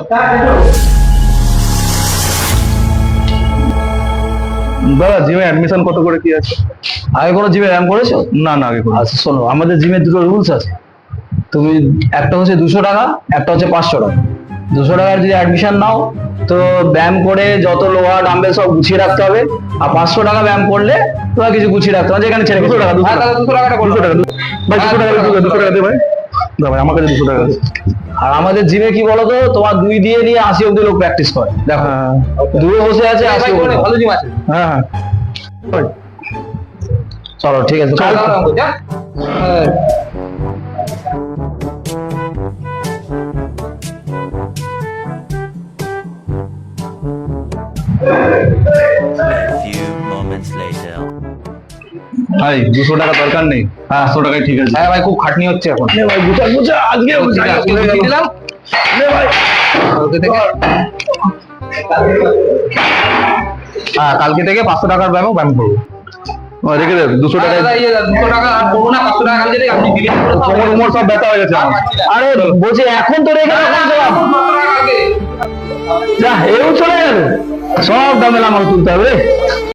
দাদা জিমে অ্যাডমিশন কত করে কি আছে? আগে কোনো জিমে ব্যায়াম করেছো? না না আগে করে। আচ্ছা শোনো, আমাদের জিমে দুটো রুলস আছে। তুমি একটা হচ্ছে 200 টাকা, একটা হচ্ছে 500 টাকা। 200 টাকার যদি অ্যাডমিশন নাও তো ব্যায়াম করে যত লোহা ডাম্বেল সব গুছিয়ে রাখতে হবে, আর 500 টাকা ব্যায়াম করলে তোমার কিছু গুছিয়ে রাখতে হবে, যেখানে ছেড়ে 200 টাকা, 200 টাকা। 200 টাকাটা বলো। 200 টাকা ভাই, 200 টাকা, 200 টাকা দে ভাই। দাও ভাই, আমার কাছে 200 টাকা আছে। আর আমাদের জিমে কি বলতো, তোমার 2 দিয়ে নিয়ে 80 অব্দি লোক প্র্যাকটিস করে। দেখো হ্যাঁ দূরে বসে আছে 80 অব্দি। ভালো জিম আছে। হ্যাঁ হ্যাঁ ভাই, চলো ঠিক আছে, দাও, দাও, দাও, যা। Few moments later. ভাই 200 টাকা দরকার নেই, 500 টাকায় ঠিক আছে। হ্যাঁ ভাই, খুব খাটনি হচ্ছে এখন। নে ভাই, গুছা গুছা আজকে ঠিক আছে, আজকে বুঝিয়ে দিলাম। নে ভাই। কালকে থেকে কালকে থেকে 500 টাকার ব্যায়াম করবো। রেখে দে 200 দাদা, টাকায়। ইয়ে 200 টাকা আর করবো না, 500 টাকা কালকে থেকে আপনি দিলেন। কোমর উমর সব ব্যথা হয়ে গেছে আমার। আরে বলছি এখন তো রেখে দাও, কোন জবাব? 500 টাকা কালকে। যা এও চলে গেল, সব দামেল আমাকে তুলতে হবে রে।